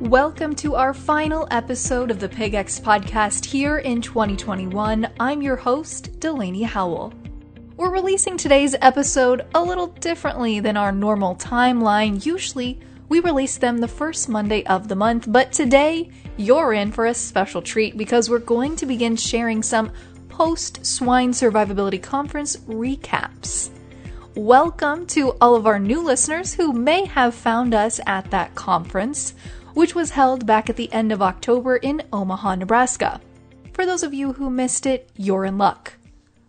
Welcome to our final episode of the PigX podcast here in 2021. I'm your host, Delaney Howell. We're releasing today's episode a little differently than our normal timeline. Usually, we release them the first Monday of the month, but today, you're in for a special treat because we're going to begin sharing some post-Swine Survivability Conference recaps. Welcome to all of our new listeners who may have found us at that conference, which was held back at the end of October in Omaha, Nebraska. For those of you who missed it, you're in luck.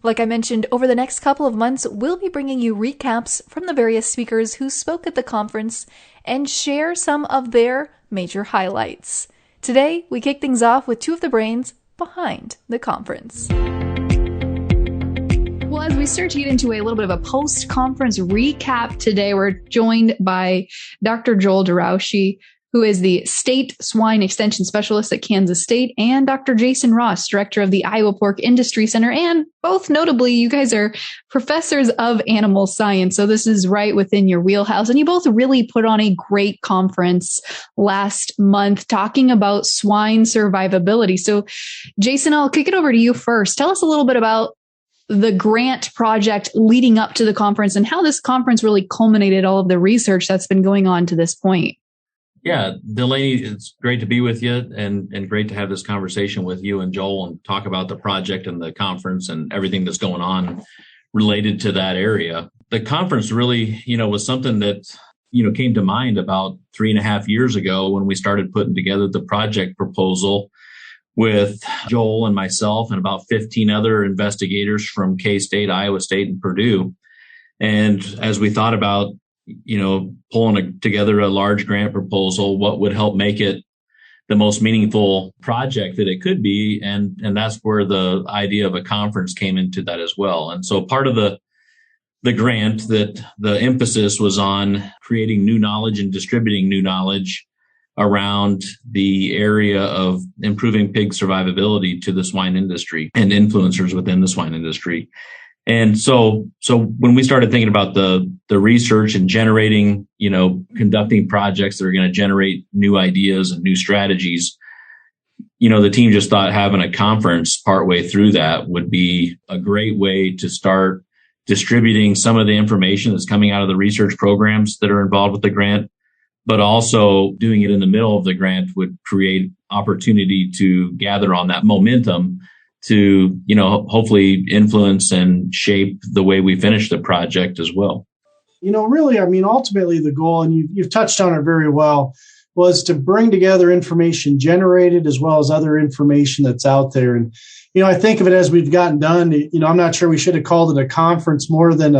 Like I mentioned, over the next couple of months, we'll be bringing you recaps from the various speakers who spoke at the conference and share some of their major highlights. Today, we kick things off with two of the brains behind the conference. Well, as we start to get into a little bit of a post-conference recap today, we're joined by Dr. Joel DeRouchey, who is the State Swine Extension Specialist at Kansas State, and Dr. Jason Ross, Director of the Iowa Pork Industry Center. And both notably, you guys are professors of animal science, so this is right within your wheelhouse. And you both really put on a great conference last month talking about swine survivability. So Jason, I'll kick it over to you first. Tell us a little bit about the grant project leading up to the conference and how this conference really culminated all of the research that's been going on to this point. Yeah, Delaney, it's great to be with you and great to have this conversation with you and Joel and talk about the project and the conference and everything that's going on related to that area. The conference really, was something that, came to mind about 3.5 years ago when we started putting together the project proposal with Joel and myself and about 15 other investigators from K-State, Iowa State, and Purdue. And as we thought about pulling together a large grant proposal, what would help make it the most meaningful project that it could be. And that's where the idea of a conference came into that as well. And so part of the grant, that the emphasis was on creating new knowledge and distributing new knowledge around the area of improving pig survivability to the swine industry and influencers within the swine industry. And so when we started thinking about the research and generating, conducting projects that are going to generate new ideas and new strategies, the team just thought having a conference partway through that would be a great way to start distributing some of the information that's coming out of the research programs that are involved with the grant, but also doing it in the middle of the grant would create opportunity to gather on that momentum to, hopefully influence and shape the way we finish the project as well. Really, ultimately the goal, and you've touched on it very well, was to bring together information generated as well as other information that's out there. And, I think of it as we've gotten done, I'm not sure we should have called it a conference more than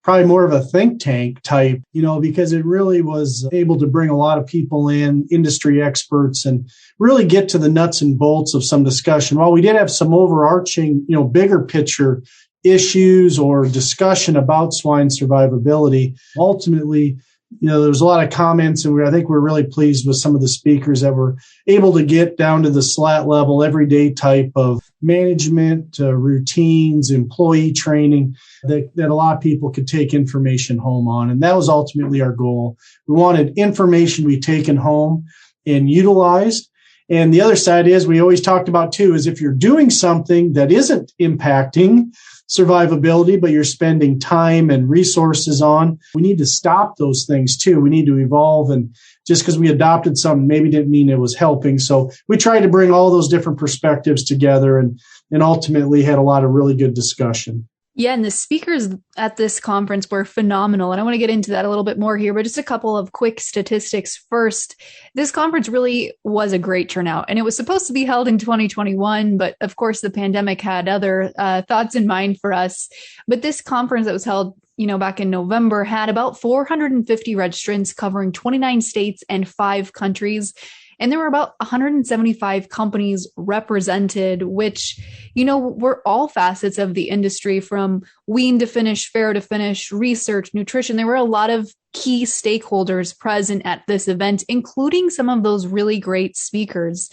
probably more of a think tank type, because it really was able to bring a lot of people in, industry experts, and really get to the nuts and bolts of some discussion. While we did have some overarching, bigger picture issues or discussion about swine survivability, ultimately, there was a lot of comments, and I think we're really pleased with some of the speakers that were able to get down to the slat level, everyday type of management, routines, employee training that a lot of people could take information home on. And that was ultimately our goal. We wanted information we taken home and utilized. And the other side is, we always talked about too, is if you're doing something that isn't impacting survivability, but you're spending time and resources on, we need to stop those things too. We need to evolve. And just because we adopted something maybe didn't mean it was helping. So we tried to bring all those different perspectives together and ultimately had a lot of really good discussion. Yeah, and the speakers at this conference were phenomenal. And I want to get into that a little bit more here, but just a couple of quick statistics first. This conference really was a great turnout, and it was supposed to be held in 2021, but of course the pandemic had other thoughts in mind for us. But this conference that was held, back in November had about 450 registrants covering 29 states and 5 countries. And there were about 175 companies represented, which, were all facets of the industry, from wean to finish, fair to finish, research, nutrition. There were a lot of key stakeholders present at this event, including some of those really great speakers.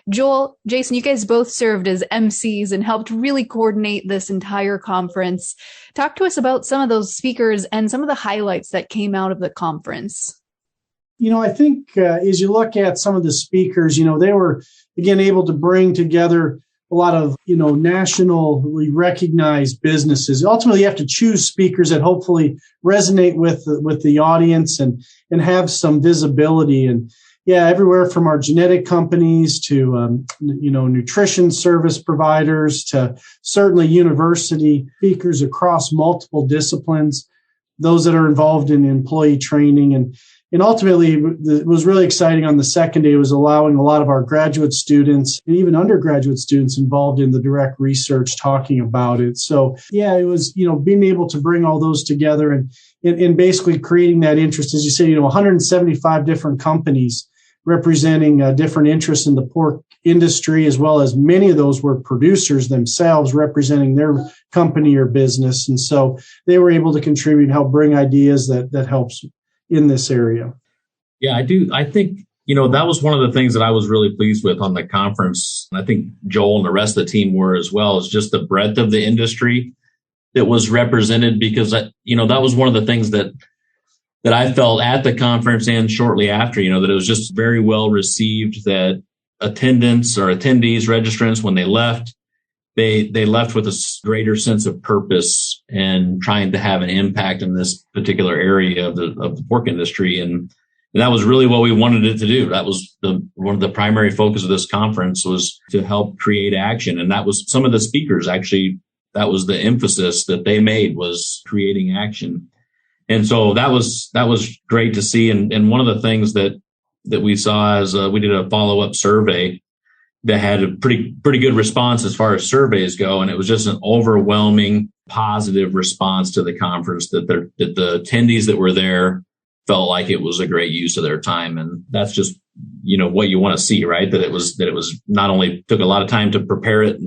Joel, Jason, you guys both served as MCs and helped really coordinate this entire conference. Talk to us about some of those speakers and some of the highlights that came out of the conference. I think as you look at some of the speakers, they were, again, able to bring together a lot of, nationally recognized businesses. Ultimately, you have to choose speakers that hopefully resonate with the audience and have some visibility. And yeah, everywhere from our genetic companies to, nutrition service providers to certainly university speakers across multiple disciplines, those that are involved in employee training. And ultimately, it was really exciting on the second day was allowing a lot of our graduate students and even undergraduate students involved in the direct research talking about it. So, yeah, it was, being able to bring all those together and basically creating that interest. As you say, 175 different companies representing different interests in the pork industry, as well as many of those were producers themselves representing their company or business. And so they were able to contribute and help bring ideas that helps in this area. Yeah, I do. I think, that was one of the things that I was really pleased with on the conference. And I think Joel and the rest of the team were as well, is just the breadth of the industry that was represented, because, that was one of the things that I felt at the conference and shortly after, that it was just very well received, that attendants or attendees, registrants, when they left, they left with a greater sense of purpose and trying to have an impact in this particular area of the pork industry. And that was really what we wanted it to do. That was one of the primary focus of this conference, was to help create action. And that was some of the speakers, actually, that was the emphasis that they made, was creating action. And so that was great to see. And one of the things that we saw as we did a follow-up survey that had a pretty good response as far as surveys go. And it was just an overwhelming positive response to the conference, that the attendees that were there felt like it was a great use of their time. And that's just, what you want to see, right? That it was not only took a lot of time to prepare it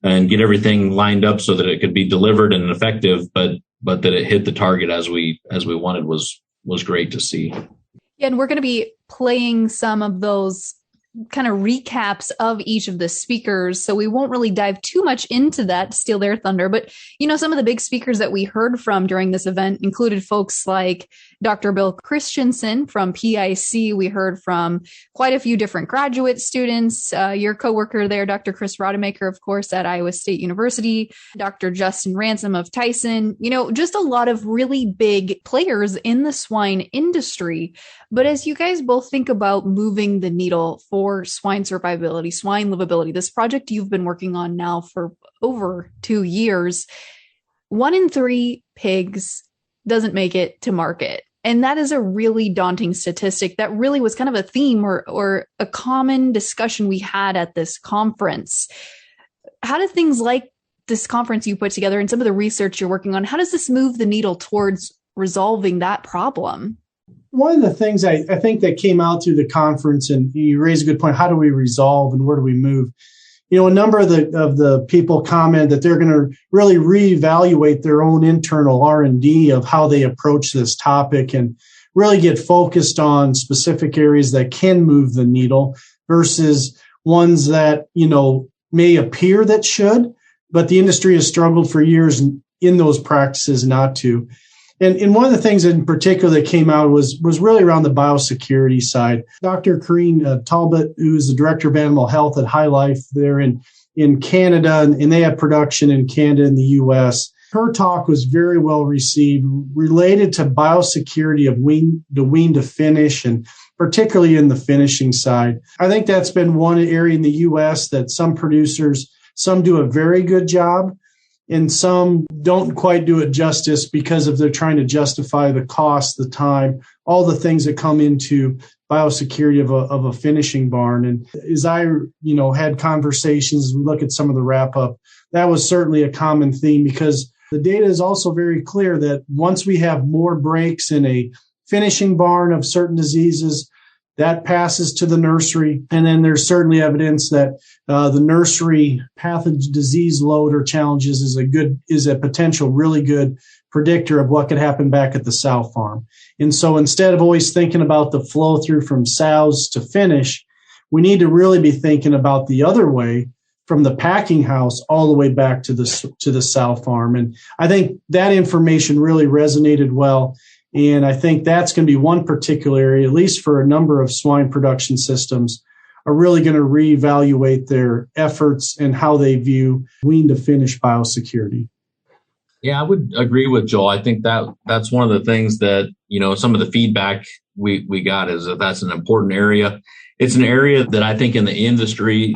and get everything lined up so that it could be delivered and effective, but that it hit the target as we wanted was great to see. Yeah, and we're going to be playing some of those kind of recaps of each of the speakers. So we won't really dive too much into that to steal their thunder. But, some of the big speakers that we heard from during this event included folks like Dr. Bill Christensen from PIC. We heard from quite a few different graduate students. Your coworker there, Dr. Chris Rodemaker, of course, at Iowa State University, Dr. Justin Ransom of Tyson, just a lot of really big players in the swine industry. But as you guys both think about moving the needle for swine survivability, swine livability, this project you've been working on now for over 2 years, 1 in 3 pigs doesn't make it to market. And that is a really daunting statistic. That really was kind of a theme or a common discussion we had at this conference. How do things like this conference you put together and some of the research you're working on, how does this move the needle towards resolving that problem? One of the things I think that came out through the conference, and you raise a good point, how do we resolve and where do we move? A number of the people comment that they're going to really reevaluate their own internal R&D of how they approach this topic and really get focused on specific areas that can move the needle versus ones that, may appear that should, but the industry has struggled for years in those practices not to. And one of the things in particular that came out was really around the biosecurity side. Dr. Corrine Talbot, who is the Director of Animal Health at High Life there in Canada, and they have production in Canada and the U.S., her talk was very well received, related to biosecurity of the wean to finish, and particularly in the finishing side. I think that's been one area in the U.S. that some producers, some do a very good job, and some don't quite do it justice because of they're trying to justify the cost, the time, all the things that come into biosecurity of a finishing barn. And as I, had conversations, we look at some of the wrap up, that was certainly a common theme, because the data is also very clear that once we have more breaks in a finishing barn of certain diseases, that passes to the nursery. And then there's certainly evidence that the nursery pathogen disease load or challenges is a potential really good predictor of what could happen back at the sow farm. And so instead of always thinking about the flow through from sows to finish, we need to really be thinking about the other way, from the packing house all the way back to the sow farm. And I think that information really resonated well. And I think that's going to be one particular area, at least for a number of swine production systems, are really going to reevaluate their efforts and how they view wean to finish biosecurity. Yeah, I would agree with Joel. I think that's one of the things that, some of the feedback we got is that that's an important area. It's an area that I think in the industry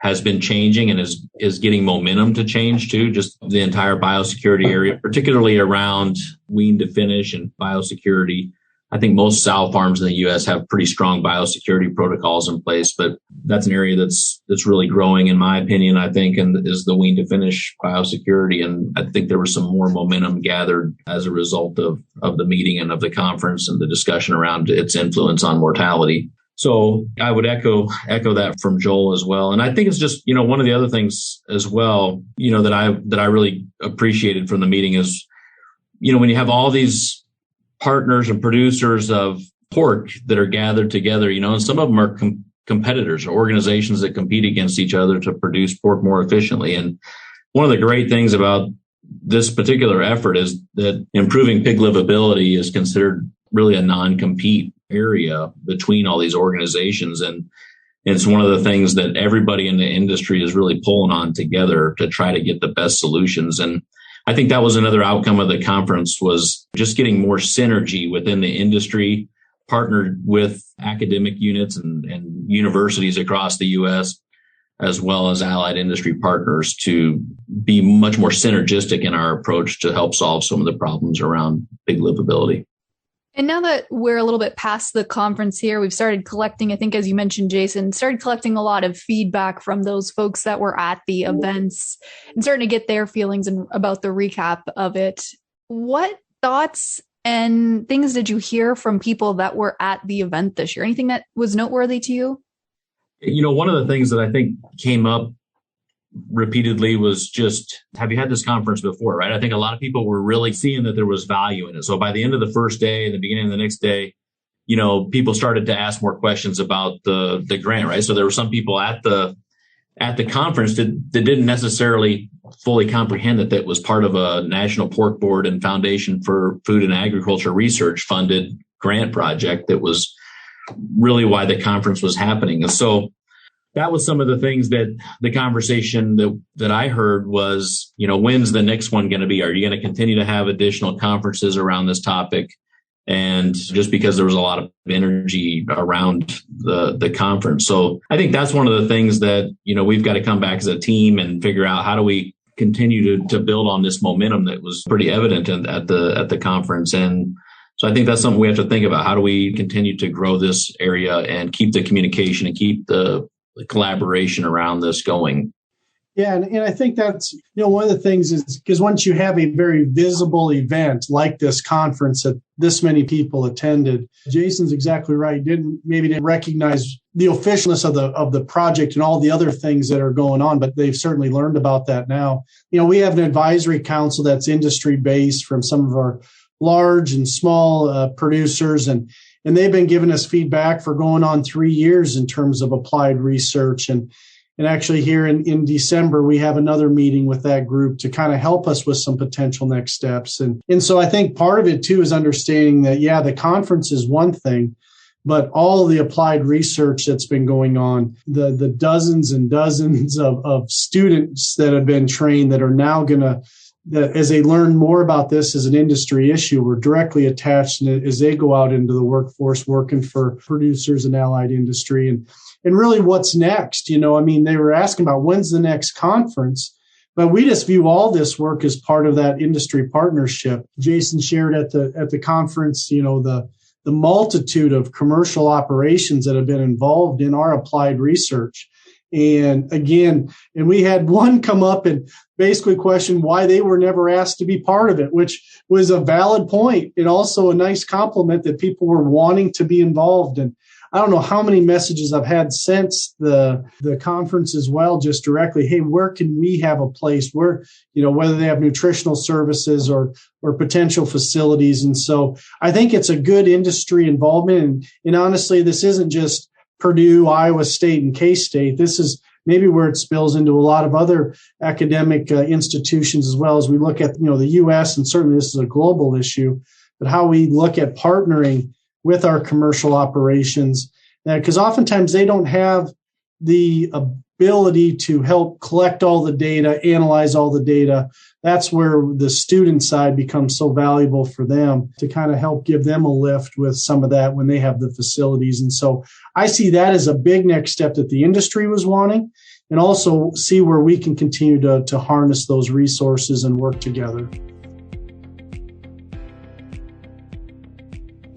has been changing and is getting momentum to change too, just the entire biosecurity area, particularly around wean to finish and biosecurity. I think most sow farms in the U.S. have pretty strong biosecurity protocols in place, but that's an area that's really growing, in my opinion, I think, and is the wean to finish biosecurity. And I think there was some more momentum gathered as a result of the meeting and of the conference and the discussion around its influence on mortality. So I would echo that from Joel as well. And I think it's just, one of the other things as well, that I really appreciated from the meeting is, when you have all these partners and producers of pork that are gathered together, and some of them are competitors or organizations that compete against each other to produce pork more efficiently. And one of the great things about this particular effort is that improving pig livability is considered really a non-compete area between all these organizations. And it's one of the things that everybody in the industry is really pulling on together to try to get the best solutions. And I think that was another outcome of the conference, was just getting more synergy within the industry, partnered with academic units and universities across the U.S., as well as allied industry partners, to be much more synergistic in our approach to help solve some of the problems around pig livability. And now that we're a little bit past the conference here, we've started collecting, I think, as you mentioned, Jason, started collecting a lot of feedback from those folks that were at the events and starting to get their feelings about the recap of it. What thoughts and things did you hear from people that were at the event this year? Anything that was noteworthy to you? One of the things that I think came up repeatedly was just, have you had this conference before, right? I think a lot of people were really seeing that there was value in it. So by the end of the first day and the beginning of the next day, people started to ask more questions about the grant, right? So there were some people at the conference that didn't necessarily fully comprehend that was part of a National Pork Board and Foundation for Food and Agriculture Research funded grant project that was really why the conference was happening. And so that was some of the things that the conversation that I heard was, when's the next one going to be? Are you going to continue to have additional conferences around this topic? And just because there was a lot of energy around the conference. So I think that's one of the things that, we've got to come back as a team and figure out, how do we continue to build on this momentum that was pretty evident at the conference. And so I think that's something we have to think about. How do we continue to grow this area and keep the communication and keep the collaboration around this going? Yeah, and I think that's, one of the things is, because once you have a very visible event like this conference that this many people attended, Jason's exactly right. Didn't recognize the officialness of the project and all the other things that are going on, but they've certainly learned about that now. We have an advisory council that's industry based from some of our large and small producers, and they've been giving us feedback for going on 3 years in terms of applied research. And actually here in December, we have another meeting with that group to kind of help us with some potential next steps. And so I think part of it too is understanding that, the conference is one thing, but all of the applied research that's been going on, the dozens and dozens of students that have been trained that are now going to, that as they learn more about this as an industry issue, we're directly attached as they go out into the workforce working for producers and allied industry. And really what's next? They were asking about when's the next conference, but we just view all this work as part of that industry partnership. Jason shared at the conference, the multitude of commercial operations that have been involved in our applied research. And again, we had one come up and basically question why they were never asked to be part of it, which was a valid point and also a nice compliment that people were wanting to be involved. And I don't know how many messages I've had since the conference as well, just directly, hey, where can we have a place where, whether they have nutritional services or potential facilities. And so I think it's a good industry involvement. And honestly, this isn't just Purdue, Iowa State, and K-State. This is maybe where it spills into a lot of other academic institutions as well, as we look at, the U.S., and certainly this is a global issue. but how we look at partnering with our commercial operations. Because oftentimes they don't have the ability to help collect all the data, analyze all the data. That's where the student side becomes so valuable for them to kind of help give them a lift with some of that when they have the facilities. And so I see that as a big next step that the industry was wanting, and also see where we can continue to harness those resources and work together.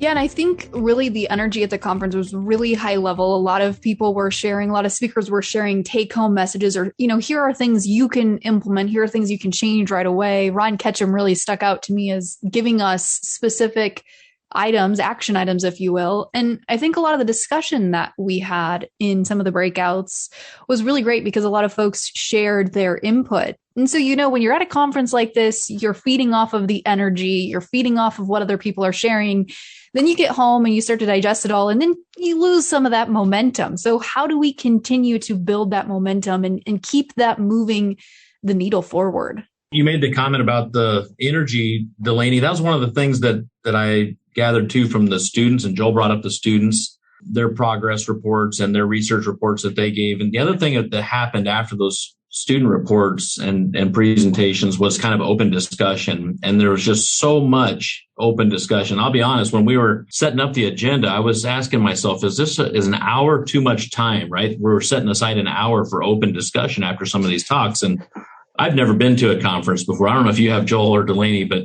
Yeah, and I think really the energy at the conference was really high level. A lot of people were sharing, a lot of speakers were sharing take-home messages or, here are things you can implement, here are things you can change right away. Ron Ketchum really stuck out to me as giving us specific items, action items, if you will. And I think a lot of the discussion that we had in some of the breakouts was really great because a lot of folks shared their input. And so, when you're at a conference like this, you're feeding off of the energy, you're feeding off of what other people are sharing. Then you get home and you start to digest it all, and then you lose some of that momentum. So how do we continue to build that momentum and keep that moving the needle forward? You made the comment about the energy, Delaney. That was one of the things that I gathered too from the students, and Joel brought up the students, their progress reports and their research reports that they gave. And the other thing that happened after those student reports and presentations was kind of open discussion. And there was just so much open discussion. I'll be honest, when we were setting up the agenda, I was asking myself, is an hour too much time, right? We're setting aside an hour for open discussion after some of these talks. And I've never been to a conference before. I don't know if you have, Joel or Delaney, but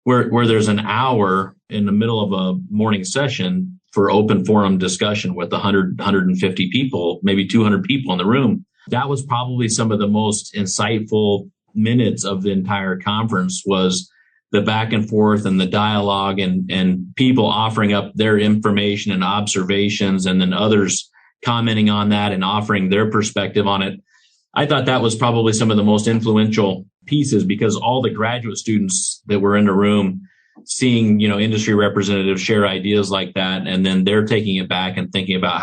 where there's an hour in the middle of a morning session for open forum discussion with 100, 150 people, maybe 200 people in the room. That was probably some of the most insightful minutes of the entire conference, was the back and forth and the dialogue and people offering up their information and observations, and then others commenting on that and offering their perspective on it. I thought that was probably some of the most influential pieces, because all the graduate students that were in the room, seeing, industry representatives share ideas like that, and then they're taking it back and thinking about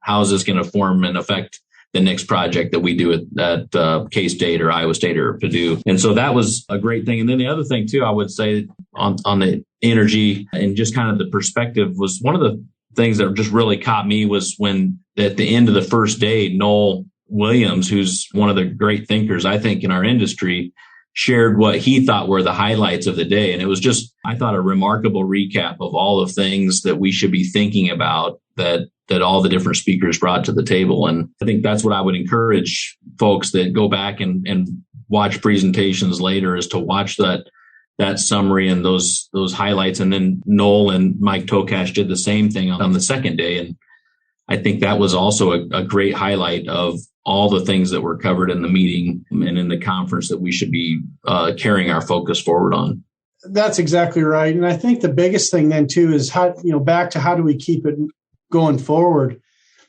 how is this going to form and affect the next project that we do at K-State or Iowa State or Purdue. And so that was a great thing. And then the other thing too, I would say on the energy and just kind of the perspective, was one of the things that just really caught me was when at the end of the first day, Noel Williams, who's one of the great thinkers, I think, in our industry, shared what he thought were the highlights of the day. And it was just, I thought, a remarkable recap of all the things that we should be thinking about that all the different speakers brought to the table. And I think that's what I would encourage folks that go back and watch presentations later, is to watch that summary and those highlights. And then Noel and Mike Tokash did the same thing on the second day. And I think that was also a great highlight of all the things that were covered in the meeting and in the conference that we should be carrying our focus forward on. That's exactly right. And I think the biggest thing then too is back to how do we keep it going forward?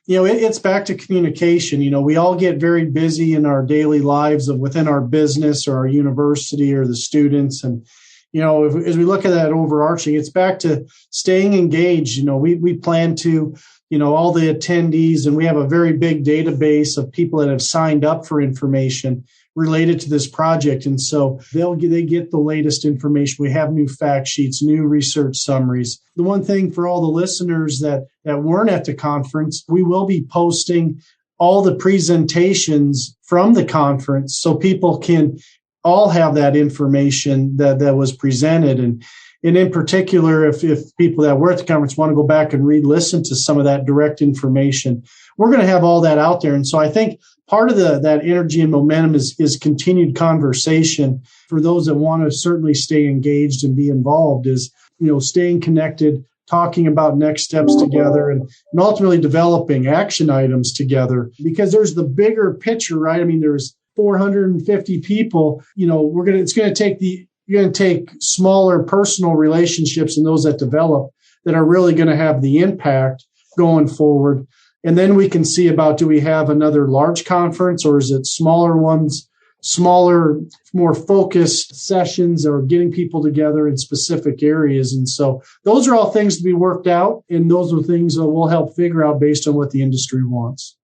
It's back to communication. We all get very busy in our daily lives within our business or our university or the students. And, as we look at that overarching, it's back to staying engaged. We plan to, all the attendees, and we have a very big database of people that have signed up for information related to this project. And so they get the latest information. We have new fact sheets, new research summaries. The one thing for all the listeners that weren't at the conference, we will be posting all the presentations from the conference so people can all have that information that was presented. And in particular, if people that were at the conference want to go back and re-listen to some of that direct information, we're going to have all that out there. And so I think part of that energy and momentum is continued conversation. For those that want to certainly stay engaged and be involved, is, staying connected, talking about next steps together, and ultimately developing action items together, because there's the bigger picture, right? I mean, there's 450 people, you're going to take smaller personal relationships and those that develop that are really going to have the impact going forward. And then we can see about, do we have another large conference, or is it smaller ones, smaller, more focused sessions, or getting people together in specific areas? And so those are all things to be worked out. And those are things that we'll help figure out based on what the industry wants.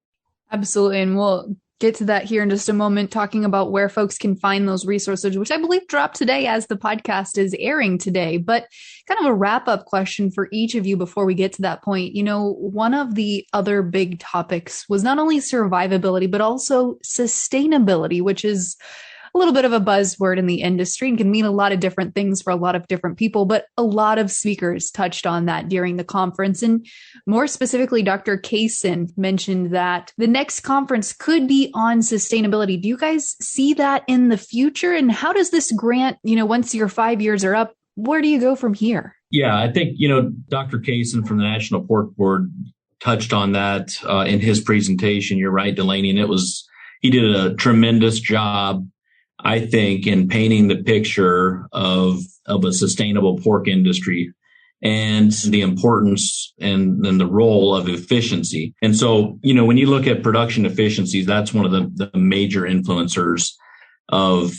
Absolutely. And we'll get to that here in just a moment, talking about where folks can find those resources, which I believe dropped today as the podcast is airing today. But kind of a wrap-up question for each of you before we get to that point. One of the other big topics was not only survivability, but also sustainability, which is a little bit of a buzzword in the industry and can mean a lot of different things for a lot of different people, but a lot of speakers touched on that during the conference. And more specifically, Dr. Kaysen mentioned that the next conference could be on sustainability. Do you guys see that in the future? And how does this grant, once your 5 years are up, where do you go from here? Yeah, I think, Dr. Kaysen from the National Pork Board touched on that in his presentation. You're right, Delaney, and he did a tremendous job, I think, in painting the picture of a sustainable pork industry and the importance and the role of efficiency. And so, when you look at production efficiencies, that's one of the major influencers of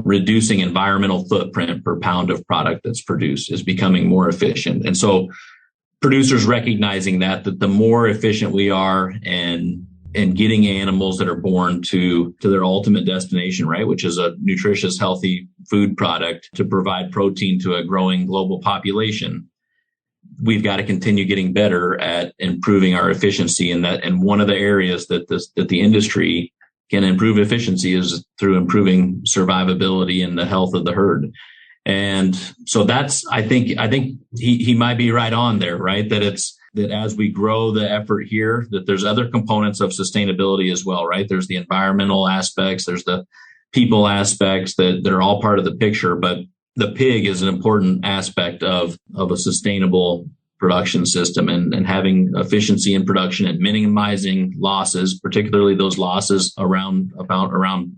reducing environmental footprint per pound of product that's produced, is becoming more efficient. And so producers recognizing that the more efficient we are and getting animals that are born to their ultimate destination, right, which is a nutritious, healthy food product to provide protein to a growing global population, we've got to continue getting better at improving our efficiency. And one of the areas that the industry can improve efficiency is through improving survivability and the health of the herd. And so I think he might be right on there, right? That as we grow the effort here, that there's other components of sustainability as well, right? There's the environmental aspects, there's the people aspects that are all part of the picture, but the pig is an important aspect of a sustainable production system, and having efficiency in production and minimizing losses, particularly those losses around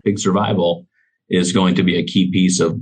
pig survival, is going to be a key piece of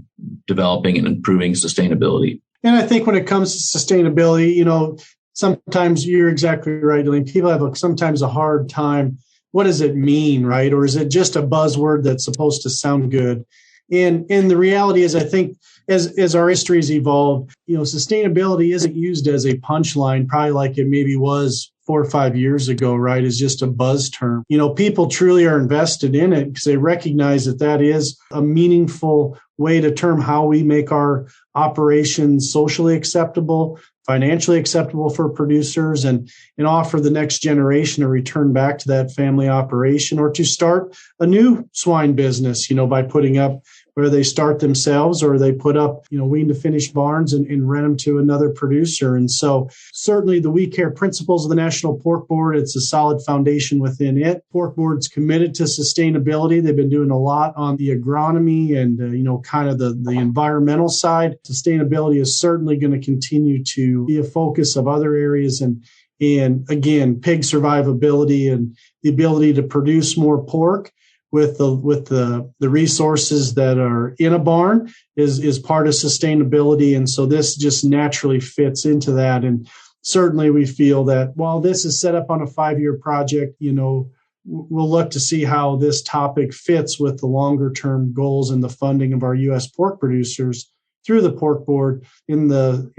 developing and improving sustainability. And I think when it comes to sustainability, sometimes you're exactly right, Delaney. People have sometimes a hard time. What does it mean, right? Or is it just a buzzword that's supposed to sound good? And the reality is, I think as our history's evolved, sustainability isn't used as a punchline, probably like it maybe was 4 or 5 years ago, right? Is just a buzz term. People truly are invested in it because they recognize that is a meaningful way to term how we make our operations socially acceptable, financially acceptable for producers, and offer the next generation a return back to that family operation, or to start a new swine business, by putting up, where they start themselves or they put up, wean to finish barns and rent them to another producer. And so certainly the We Care principles of the National Pork Board, it's a solid foundation within it. Pork Board's committed to sustainability. They've been doing a lot on the agronomy and, kind of the environmental side. Sustainability is certainly going to continue to be a focus of other areas. And again, pig survivability and the ability to produce more pork with the resources that are in a barn is part of sustainability. And so this just naturally fits into that. And certainly we feel that while this is set up on a 5-year project, we'll look to see how this topic fits with the longer term goals and the funding of our U.S. pork producers through the Pork Board in the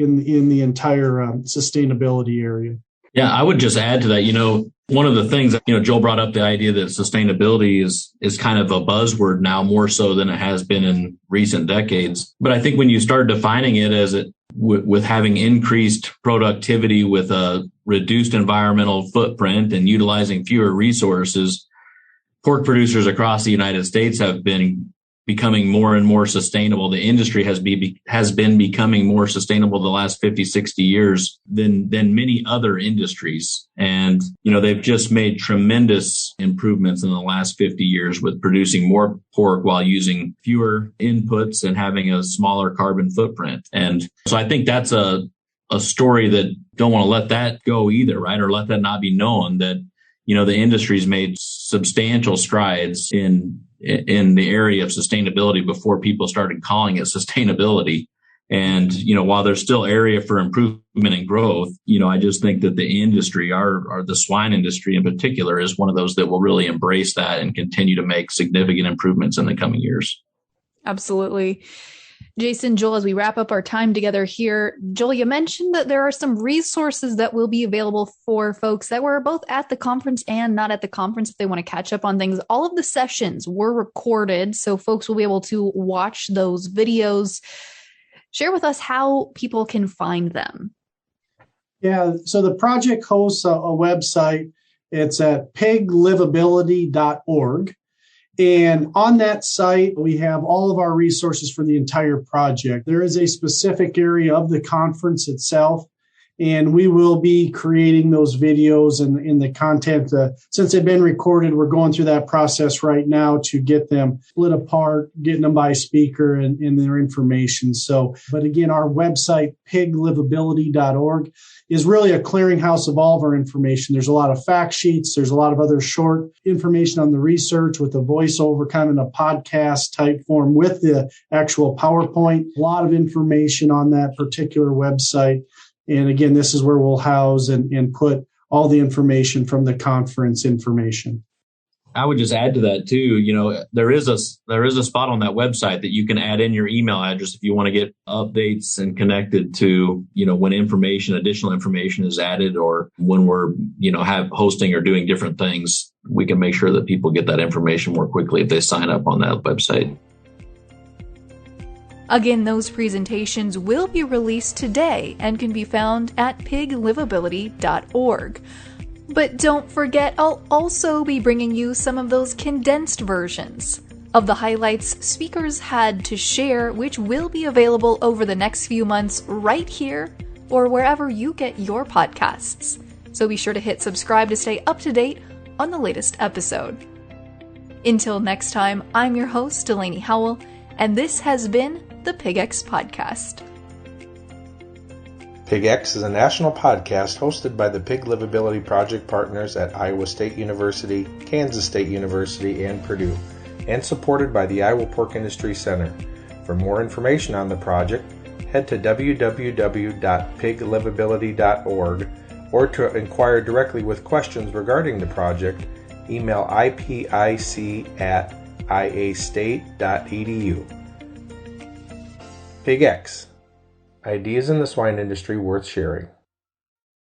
entire sustainability area. Yeah, I would just add to that, one of the things that, Joel brought up the idea that sustainability is kind of a buzzword now, more so than it has been in recent decades. But I think when you start defining it with having increased productivity with a reduced environmental footprint and utilizing fewer resources, pork producers across the United States have been becoming more and more sustainable. The industry has been becoming more sustainable the last 50, 60 years than many other industries. And, they've just made tremendous improvements in the last 50 years with producing more pork while using fewer inputs and having a smaller carbon footprint. And so I think that's a story that don't want to let that go either, right? Or let that not be known that, the industry's made substantial strides in the area of sustainability before people started calling it sustainability. And, while there's still area for improvement and growth, I just think that the industry, the swine industry in particular, is one of those that will really embrace that and continue to make significant improvements in the coming years. Absolutely. Jason, Joel, as we wrap up our time together here, Joel, you mentioned that there are some resources that will be available for folks that were both at the conference and not at the conference if they want to catch up on things. All of the sessions were recorded, so folks will be able to watch those videos. Share with us how people can find them. Yeah, so the project hosts a website. It's at piglivability.org. And on that site, we have all of our resources for the entire project. There is a specific area of the conference itself, and we will be creating those videos and in the content. Since they've been recorded, we're going through that process right now to get them split apart, getting them by speaker and their information. So, but again, our website, piglivability.org, is really a clearinghouse of all of our information. There's a lot of fact sheets. There's a lot of other short information on the research with a voiceover, kind of in a podcast type form with the actual PowerPoint. A lot of information on that particular website. And again, this is where we'll house and put all the information from the conference information. I would just add to that too. There is a spot on that website that you can add in your email address if you want to get updates and connected to, when additional information is added, or when we're, hosting or doing different things. We can make sure that people get that information more quickly if they sign up on that website. Again, those presentations will be released today and can be found at piglivability.org. But don't forget, I'll also be bringing you some of those condensed versions of the highlights speakers had to share, which will be available over the next few months right here or wherever you get your podcasts. So be sure to hit subscribe to stay up to date on the latest episode. Until next time, I'm your host, Delaney Howell, and this has been the PigX Podcast. PigX is a national podcast hosted by the Pig Livability Project partners at Iowa State University, Kansas State University, and Purdue, and supported by the Iowa Pork Industry Center. For more information on the project, head to www.piglivability.org, or to inquire directly with questions regarding the project, email ipic@iastate.edu. PigX. Ideas in the swine industry worth sharing.